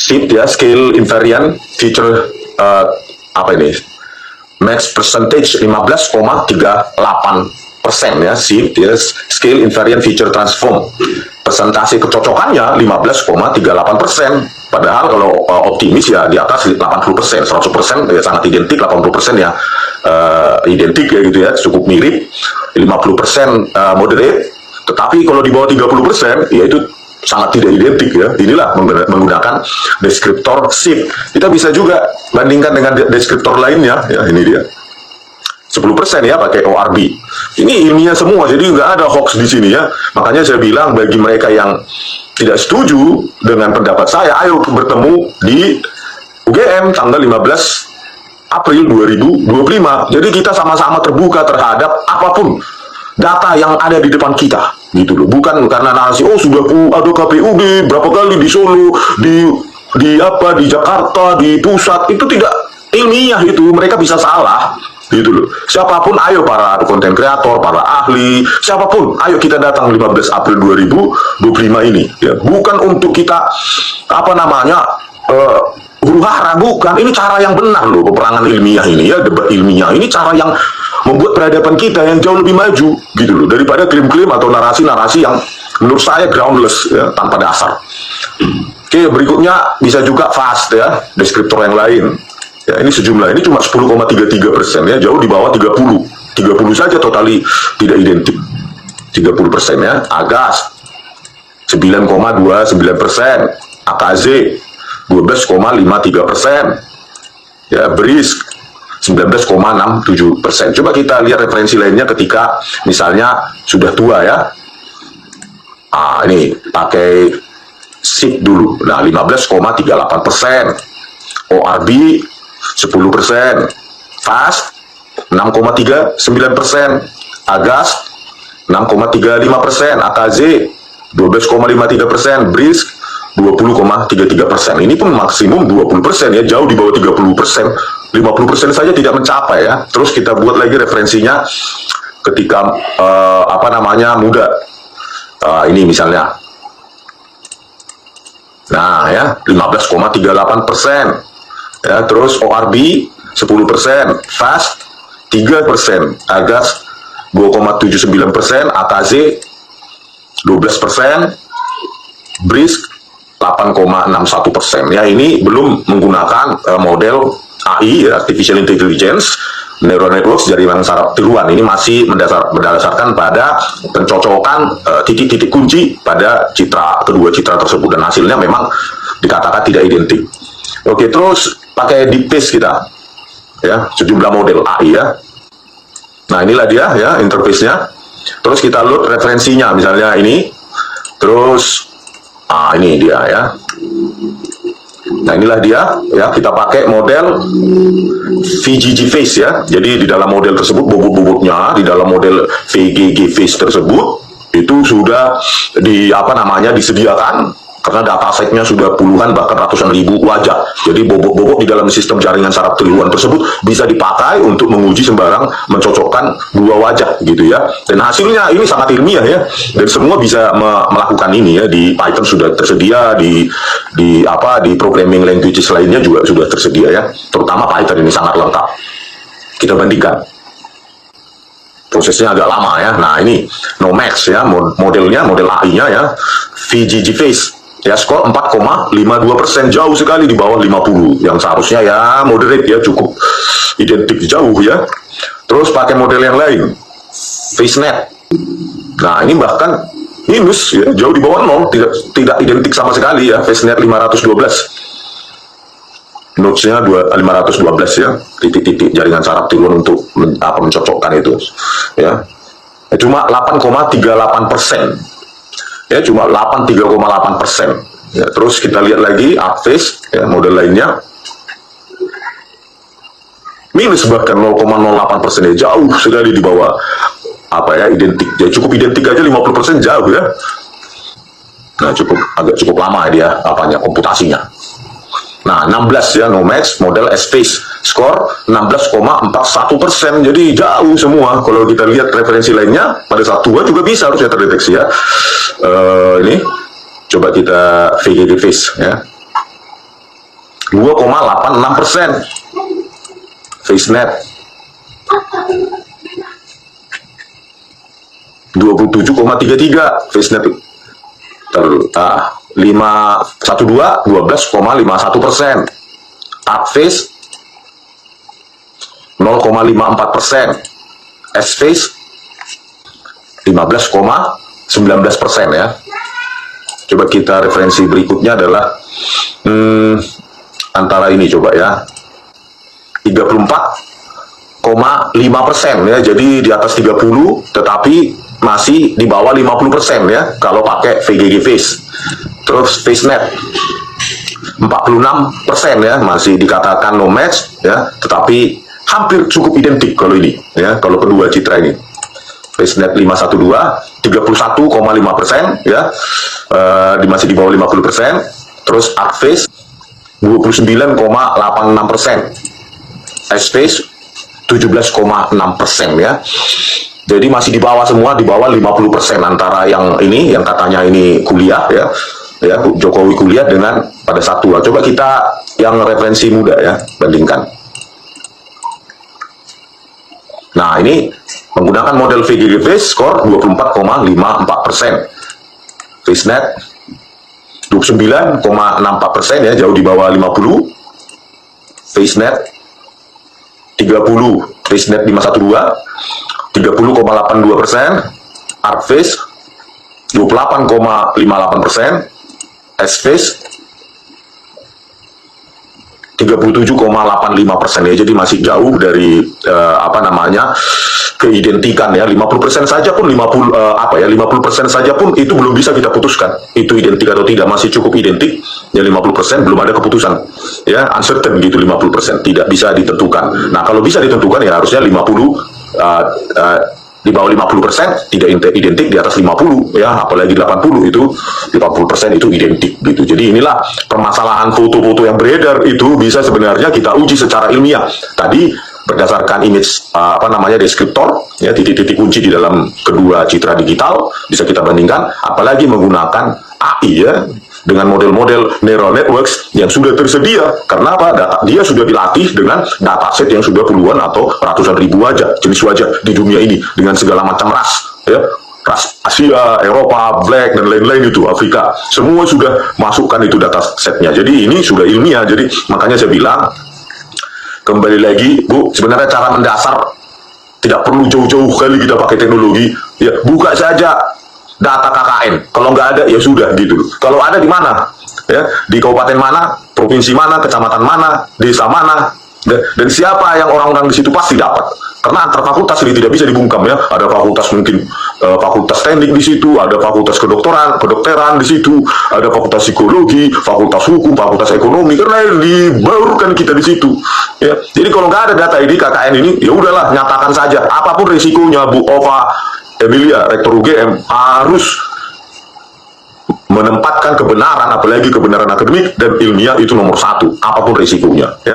SIP ya, scale invariant feature apa ini? Max percentage 15,38% ya, SIP ya, scale invariant feature transform. Persentase kecocokannya 15,38%. Padahal kalau optimis ya di atas 80%, 100% ya sangat identik, 80% ya identik ya gitu ya, cukup mirip. 50% moderate, tetapi kalau di bawah 30% ya itu sangat tidak identik ya. Inilah menggunakan deskriptor SIP. Kita bisa juga bandingkan dengan deskriptor lainnya ya, ini dia. 10% ya pakai ORB. Ini ilmiah semua, jadi nggak ada hoax di sini ya. Makanya saya bilang bagi mereka yang tidak setuju dengan pendapat saya, ayo bertemu di UGM tanggal 15 April 2025. Jadi kita sama-sama terbuka terhadap apapun data yang ada di depan kita, gitu loh. Bukan karena narasi sudah ada KPUD berapa kali di Solo, di Jakarta, di pusat, itu tidak ilmiah itu. Mereka bisa salah, gitu loh. Siapapun, ayo para konten kreator, para ahli, siapapun, ayo kita datang 15 April 2025 ini ya. Bukan untuk kita huru-hara, bukan. Ini cara yang benar loh, peperangan ilmiah ini ya, debat ilmiah ini cara yang membuat peradaban kita yang jauh lebih maju, gitu loh, daripada klaim-klaim atau narasi-narasi yang menurut saya groundless ya, tanpa dasar. Oke, berikutnya bisa juga fast ya, deskriptor yang lain. Ya, ini sejumlah, ini cuma 10,33% ya, jauh di bawah 30. 30 saja totali tidak identik. 30% ya. Agas 9,29%, AKZ 12,53%. Ya, BRISK 19,67%. Coba kita lihat referensi lainnya ketika misalnya sudah tua ya. Ini pakai SIP dulu. Nah, 15,38%. ORB 10%, FAST 6,39%, AGAS 6,35%, AKZ 12,53%, BRISK 20,33%. Ini pun maksimum 20% ya, jauh di bawah 30%. 50% saja tidak mencapai ya. Terus kita buat lagi referensinya ketika muda. Ini misalnya. Nah ya, 15,38%. Ya, terus ORB 10%, FAST 3%, AGAS 2,79%, AKZ 12%, BRISK 8,61%. Ya, ini belum menggunakan model AI, ya, Artificial Intelligence, Neural Networks, jaringan saraf tiruan. Ini masih berdasarkan pada pencocokan titik-titik kunci pada kedua citra tersebut, dan hasilnya memang dikatakan tidak identik. Oke, terus pakai deep face kita ya, sejumlah model AI ya. Nah, inilah dia ya interface-nya. Terus kita load referensinya, misalnya ini. Terus ini dia ya. Nah, inilah dia ya, kita pakai model VGG face ya. Jadi di dalam model tersebut bobot-bobotnya di dalam model VGG face tersebut itu sudah disediakan, karena data setnya sudah puluhan bahkan ratusan ribu wajah. Jadi bobot-bobot di dalam sistem jaringan saraf tiruan tersebut bisa dipakai untuk menguji sembarang mencocokkan dua wajah gitu ya. Dan hasilnya ini sangat ilmiah ya. Dan semua bisa melakukan ini ya. Di Python sudah tersedia, di programming languages lainnya juga sudah tersedia ya. Terutama Python ini sangat lengkap. Kita bandingkan. Prosesnya agak lama ya. Nah, ini Nomax ya, modelnya, model AI-nya ya. VGG face. Ya, skor 4,52%, jauh sekali di bawah 50, yang seharusnya ya moderate ya, cukup identik jauh ya. Terus pakai model yang lain, FaceNet. Nah, ini bahkan minus ya, jauh di bawah 0, tidak identik sama sekali ya. FaceNet 512, notesnya 512 ya, titik-titik jaringan saraf tiruan untuk mencocokkan itu ya. Cuma 8,38%. Ya, cuma 3,8%. Ya, terus kita lihat lagi Artface ya, model lainnya minus bahkan 0,08%, ya, jauh sekali di bawah identik. Ya, cukup identik aja 50% jauh ya. Nah, cukup lama dia komputasinya. Nah, 16 ya, Nomax model S-Face, skor 16,41%, jadi jauh semua. Kalau kita lihat referensi lainnya, pada saat tua juga bisa harusnya terdeteksi ya. Ini, coba kita VGG Face ya. 2,86%. FaceNet 27,33, FaceNet 512 12,51%, Artface 0,54%, Sface 15,19% ya. Coba kita referensi berikutnya adalah antara ini coba ya, 34,5% ya. Jadi di atas 30 tetapi masih di bawah 50% ya kalau pakai VGG Face. Terus FaceNet 46% ya, masih dikatakan no match ya, tetapi hampir cukup identik kalau ini ya, kalau kedua citra ini. FaceNet 512 31,5% ya, masih di bawah 50%. Terus Artface 29,86%, Sface 17,6% ya. Jadi masih di bawah semua, di bawah 50% antara yang ini, yang katanya ini kuliah ya, Jokowi kuliah dengan pada satu. Coba kita yang referensi muda ya, bandingkan. Nah ini menggunakan model VGG Face, skor 24,54%, FaceNet 29,64% ya, jauh di bawah 50. FaceNet 30, FaceNet 512 30,82%, Artface 28,58%, Sface 37,85% ya. Jadi masih jauh dari keidentikan ya. 50% saja pun 50% saja pun itu belum bisa kita putuskan itu identik atau tidak, masih cukup identik ya. 50% belum ada keputusan ya, uncertain gitu. 50% tidak bisa ditentukan. Nah kalau bisa ditentukan ya harusnya 50 di bawah 50% tidak identik, di atas 50 ya, apalagi 80 itu 50% itu identik gitu. Jadi inilah permasalahan foto-foto yang beredar itu bisa sebenarnya kita uji secara ilmiah. Tadi berdasarkan image deskriptor ya, titik-titik kunci di dalam kedua citra digital bisa kita bandingkan, apalagi menggunakan AI ya, dengan model-model neural networks yang sudah tersedia. Karena apa? Dia sudah dilatih dengan dataset yang sudah puluhan atau ratusan ribu jenis wajah di dunia ini dengan segala macam ras ya, ras Asia, Eropa, Black dan lain-lain itu, Afrika, semua sudah masukkan itu datasetnya. Jadi ini sudah ilmiah. Jadi makanya saya bilang kembali lagi Bu, sebenarnya cara mendasar tidak perlu jauh-jauh kali kita pakai teknologi ya, buka saja data KKN, kalau nggak ada ya sudah gitu. Kalau ada di mana ya, di kabupaten mana, provinsi mana, kecamatan mana, desa mana, dan siapa yang orang-orang di situ pasti dapat. Karena antar fakultas ini tidak bisa dibungkam ya. Ada fakultas mungkin fakultas teknik di situ, ada fakultas kedokteran di situ, ada fakultas psikologi, fakultas hukum, fakultas ekonomi, karena dibaurkan kita di situ ya. Jadi kalau nggak ada data ini KKN ini ya udahlah, nyatakan saja apapun risikonya. Bu Ova Emilia, Rektor UGM, harus menempatkan kebenaran, apalagi kebenaran akademik dan ilmiah itu nomor satu, apapun risikonya ya.